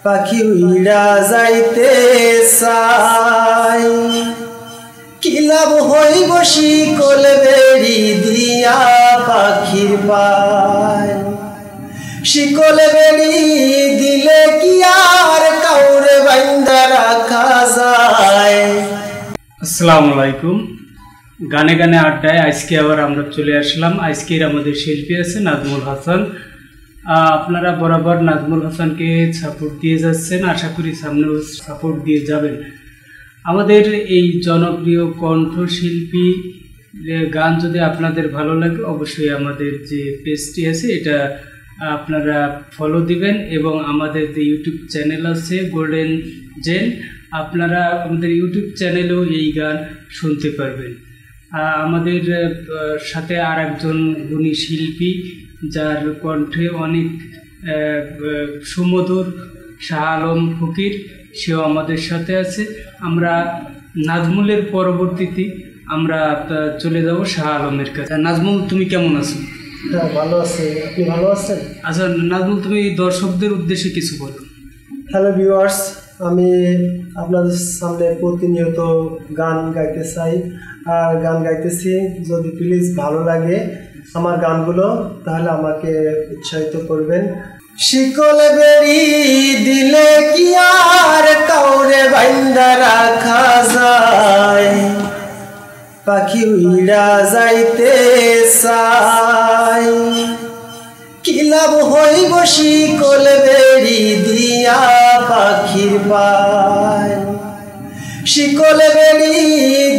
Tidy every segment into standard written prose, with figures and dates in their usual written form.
পাখি উইড়া যাইতে চাই, কি লাভ হইব শিকল বেড়ি দিয়া পাখির পায়। শিকল বেড়ি দিলে কি আর কাউরে বাইন্দা রাখা যায়। আসসালামু আলাইকুম। গানে গানে আড্ডায় আজকে আবার আমরা চলে আসলাম। আজকের আমাদের শিল্পী আছে নাজমুল হাসান। আপনারা বরাবর নাজমুল হাসানকে সাপোর্ট দিয়ে যাচ্ছেন, আশা করি সামনেও সাপোর্ট দিয়ে যাবেন। আমাদের এই জনপ্রিয় কণ্ঠশিল্পী গান যদি আপনাদের ভালো লাগে, অবশ্যই আমাদের যে পেজটি আছে এটা আপনারা ফলো দিবেন, এবং আমাদের যে ইউটিউব চ্যানেল আছে গোল্ডেন জেন, আপনারা আমাদের ইউটিউব চ্যানেলেও এই গান শুনতে পারবেন। আমাদের সাথে আর একজন গুণী শিল্পী যার কণ্ঠে অনেক সুমধুর, শাহ আলম ফকির, সেও আমাদের সাথে আছে। আমরা নাজমুলের পরবর্তীতে আমরা চলে যাব শাহ আলমের কাছে। নাজমুল, তুমি কেমন আছো? হ্যাঁ, ভালো আছি। আপনি ভালো আছেন? আচ্ছা নাজমুল, তুমি দর্শকদের উদ্দেশ্যে কিছু বলো। হ্যালো ভিউয়ার্স, আমি আপনাদের সামনে প্রতিনিয়ত গান গাইতে চাই আর গান গাইতেছি। যদি প্লিজ ভালো লাগে আমার গানগুলো, তাহলে আমাকে উৎসাহিত করবেন। শিকল বেড়ি দিলে কি আর কাউরে বাইন্দা রাখা যায়, পাখি উইড়া যাইতে চাই, কি লাভ হইব শিকল বেড়ি দিয়া পাখির পায়। শিকল বেড়ি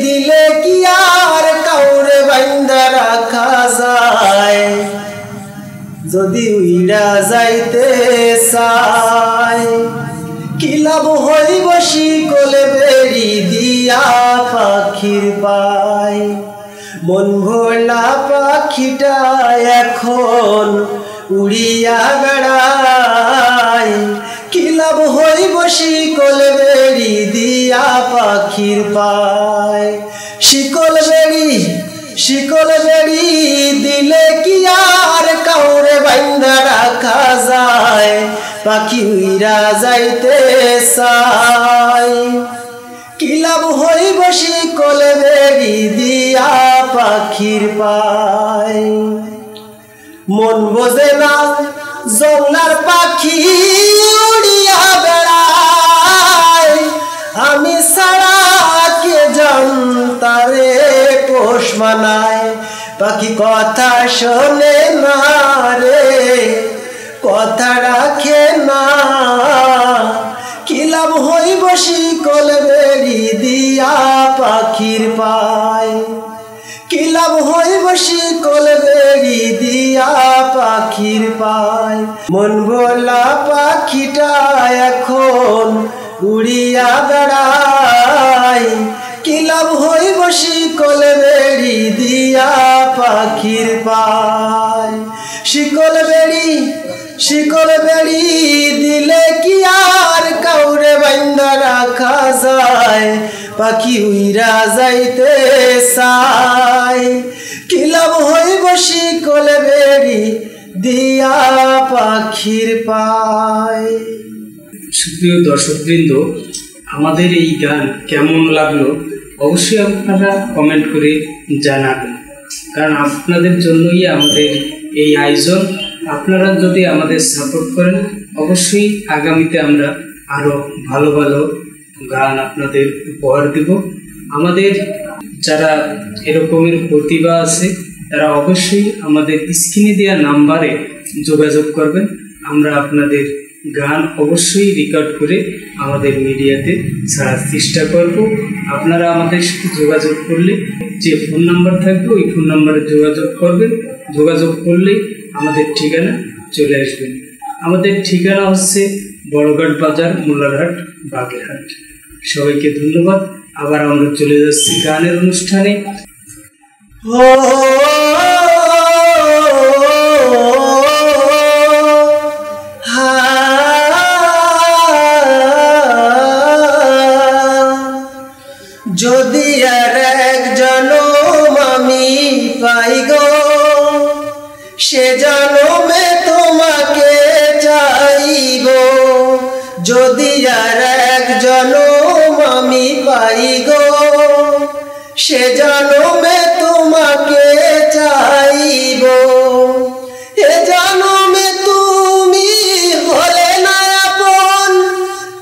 দিলে কি আর কাউরে বাইন্দা রাখা যায়, যদি উইড়া যাইতে চাই, কি লাভ হইব শিকল বেড়ি দিয়া পাখির পায়। মন ভোলা পাখিটা এখন উড়িয়া বেড়ায়, কি লাভ হইব শিকল বেড়ি দিয়া পাখির পায়। শিকল বেড়ি দিলে কি আর কাউরে বাইন্দা রাখা যায়, পাখি উইড়া যাইতে চাই, কি লাভ হইব শিকল বেড়ি দিয়া পাখির পায়। মন বোঝে না জংলার পাখি উড়িয়া বেড়ায়, আমি ছাড়া কে জানতারে পোষ মানায়। পাখি কথা শোনে না রে, কথা রাখে না, কি লাভ হইব শিকল বেড়ি দিয়া পাখির পায়, কি লাভ হইব শিকল বেড়ি দিয়া পাখির পায়। মন ভোলা পাখিটা এখন উড়িয়া বেড়ায়, কি লাভ হইব শিকল বেড়ি দিয়া পাখির পায়। শিকল বেড়ি দিলে কি আর কাউরে বাইন্দা রাখা যায়, পাখি উইড়া যাইতে চাই, কি লাভ হইব শিকল বেড়ি দিয়া পাখির পায়। সুপ্রিয় দর্শকবৃন্দ, আমাদের এই গান কেমন লাগলো অবশ্যই আপনারা কমেন্ট করে জানাবেন, কারণ আপনাদের জন্যই আমাদের এই আয়োজন। আপনারা যদি আমাদের সাপোর্ট করেন, অবশ্যই আগামীতে আমরা আরও ভালো ভালো গান আপনাদের উপহার দেব। আমাদের যারা এরকমের প্রতিভা আছে তারা অবশ্যই আমাদের স্ক্রিনে দেওয়া নাম্বারে যোগাযোগ করবেন। আমরা আপনাদের গান অবশ্যই রেকর্ড করে আমাদের মিডিয়াতে ছাড়ার চেষ্টা করব। আপনারা আমাদের সাথে যোগাযোগ করলে যে ফোন নাম্বার থাকবে ওই ফোন নাম্বারে যোগাযোগ করবেন। যোগাযোগ করলেই আমাদের ঠিকানা চলে আসবেন। আমাদের ঠিকানা হচ্ছে বড়ঘাট বাজার, মোল্লারহাট, বাগেরহাট। সবাইকে ধন্যবাদ। আবার আমরা চলে যাচ্ছি গানের অনুষ্ঠানে। যদি আর এক জনম আমি পাই গো, সে জনমে তোমাকে চাইব। যদি আর এক জনম আমি পাই গো, সে জনমে তোমাকে চাইব। এ জনমে তুমি হলে না আপন,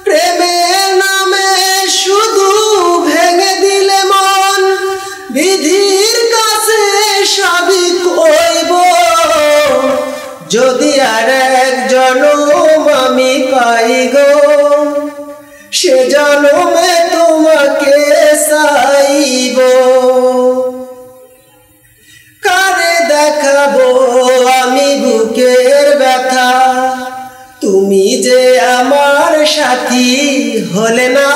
প্রেমের নামে শুধু ভেঙে দিলে মন। বিধির কাছে সবই কইব, যদি আর এক জনম আমি পাই গো, সে জনমে তোমাকে চাইব। কারে দেখাবো আমি বুকের ব্যথা, তুমি যে আমার সাথী হলে না।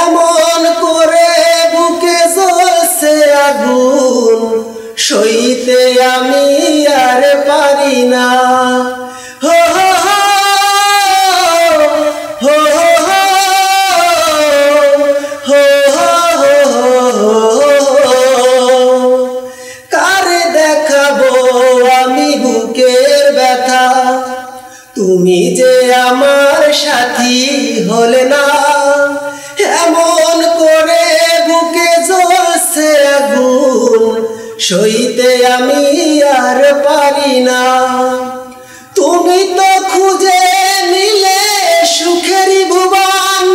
এমন করে বুকে জ্বলছে আগুন, সইতে আমি আর পারি না। হো হো হো হো হো, কারে দেখাবো আমি বুকের ব্যথা, তুমি যে আমার সাথী হলে না। এমন করে বুকে জ্বলছে আগুন, সইতে আমি আর পারি না। তুমি তো খুঁজে নিলে সুখেরই ভুবন,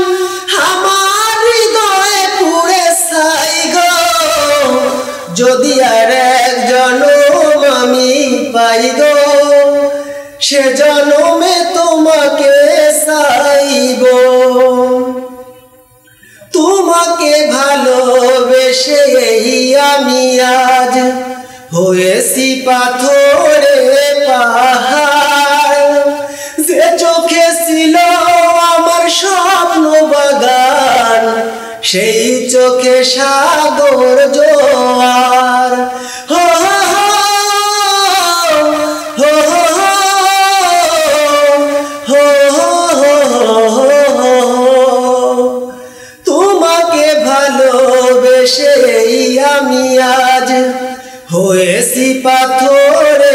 আমার হৃদয়ে পুড়ে ছাই গো। যদি আর এক জনম আমি পাই গো, সে জনমে তোমাকে চাইব। তোমাকে ভালোবেসে আমি আজ হয়েছি পাথরে পাহাড়। যে চোখে ছিল আমার স্বপ্ন বাগান, সেই চোখে সাগর জোয়ার। হো হো হো হো হো, তোমাকে ভালোবেসে আমি আজ হয়েছি পাথরে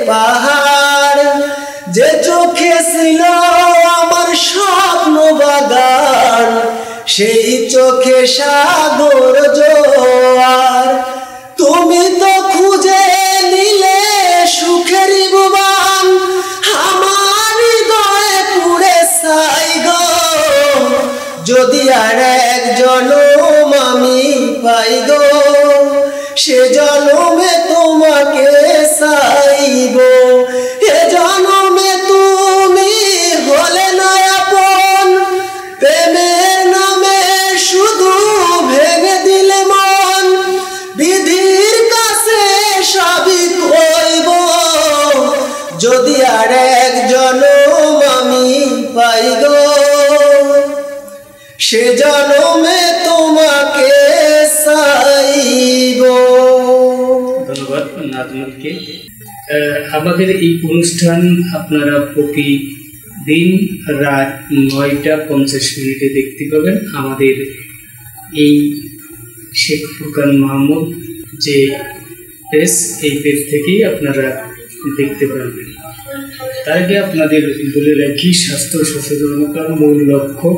পাহাড়। যে চোখে ছিল আমার স্বপ্ন বাগান, সেই চোখে সাগর জোয়ার। তুমি তো খুঁজে নিলে সুখেরই ভুবন, আমার হৃদয়ে পুড়ে ছাই গো। যদি আর এক জনম আমি পাই গো, সে জনমে তোমাকে চাইব। এ জনমে তুমি হলে না আপন, প্রেমের নামে শুধু ভেঙে দিলে মন। বিধির কাছে সবই কইব, যদি আর এক জনম আমি পাই গো, সে জনমে তোমাকে চাইব। ধন্যবাদ নাজমুলকে। আমাদের এই অনুষ্ঠান আপনারা প্রতিদিন রাত 9টা 50 দেখতে পাবেন আমাদের এই শেখ ফুরকান মাহমুদ যে পেজ, এই পেজ থেকেই আপনারা দেখতে পারবেন। তার আগে আপনাদের বলে রাখি, স্বাস্থ্য সচেতনতার মূল লক্ষ্য।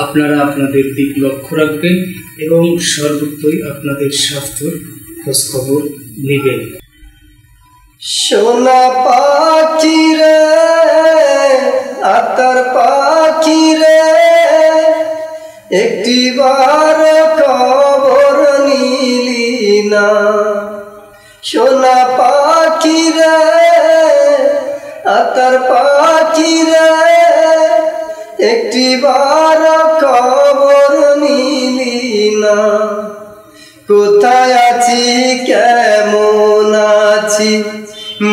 আপনারা আপনাদের দিক লক্ষ্য রাখবেন এবং সর্বত্রই আপনাদের স্বাস্থ্যের খোঁজখবর নেবেন। সোনা পাখি রে, আতার পাখি রে, একটি বার খবর নিলি না। সোনা পাখি রে, আতার পাখি রে, একটি বার খবর নিলি না। কোথায় আছি, কেমন আছি,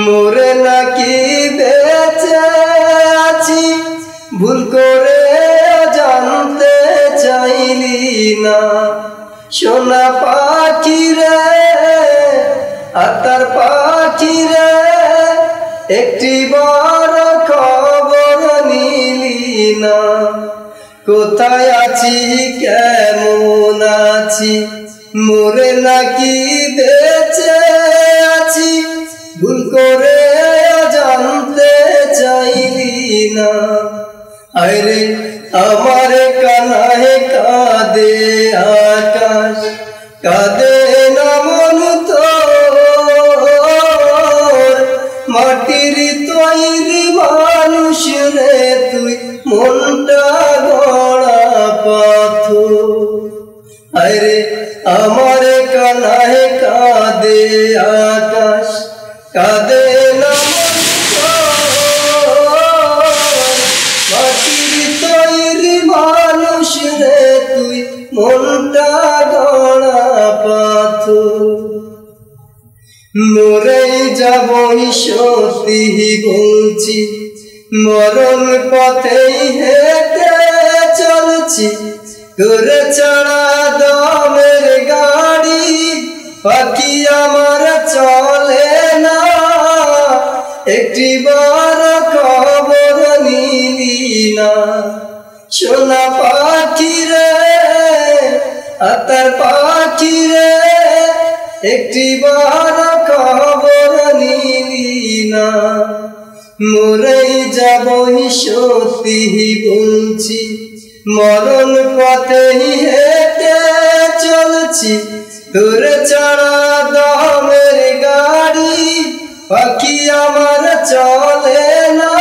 মরে নাকি বেঁচে আছি, ভুল করে জানতে চাইলি না। সোনা পাখি রে, আতার পাখি রে, একটি বার খবর নিলি না। কোথায় আছি, কেমন আছি, মরে নাকি বেঁচে আছি, ভুল করে জানতে চাইলি না। কাঁদে না মন তোর, মাটির তৈরি মানুষ রে তুই, মনটা গড়া পাথর। আরে আমার কানায় কাঁদে আকাশ, কাঁদে না মন তোর, মাটির তৈরি মানুষ রে তুই, মনটা গড়া পাথর। মরেই যাবই সত্যি বলছি, মরণ পথেই হেঁটে চলছি, ঘুরে চড়া দমের গাড়ি, পাখি আমার চলে না, একটি বার খবর নিলি না। সোনা পাখি রে, আতার পাখি রে, একটি বার খবর নিলি না। মরেই যাবই সত্যি বলছি, মরণ পথেই হেঁটে চলছি, দূরে চড়া দমের গাড়ি, পাখি আমার চলে না,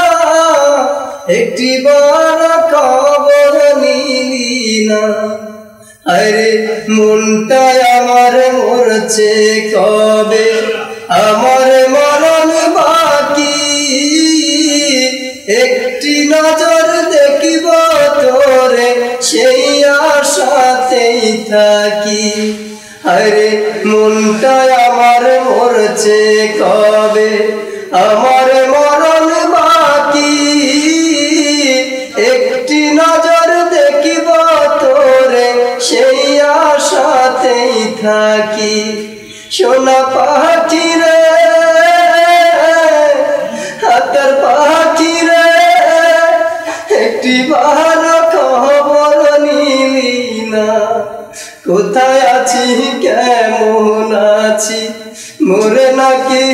একটি বার খবর নিলি না। আরে মনটা আমার মরছে কবে, আমার মরণ বাকি, একটি নজর দেখিব তোরে, সেই আশাতেই থাকি। আরে মনটা আমার মরছে কবে, আমার মরণ বাকি, একটি নজর দেখিব তোরে, সেই আশাতেই থাকি। সোনা পাখি রে, হাতের পাখি রে, একটি বার খবর নিলি না। কোথায় আছি, কেমন আছি, মরে নাকি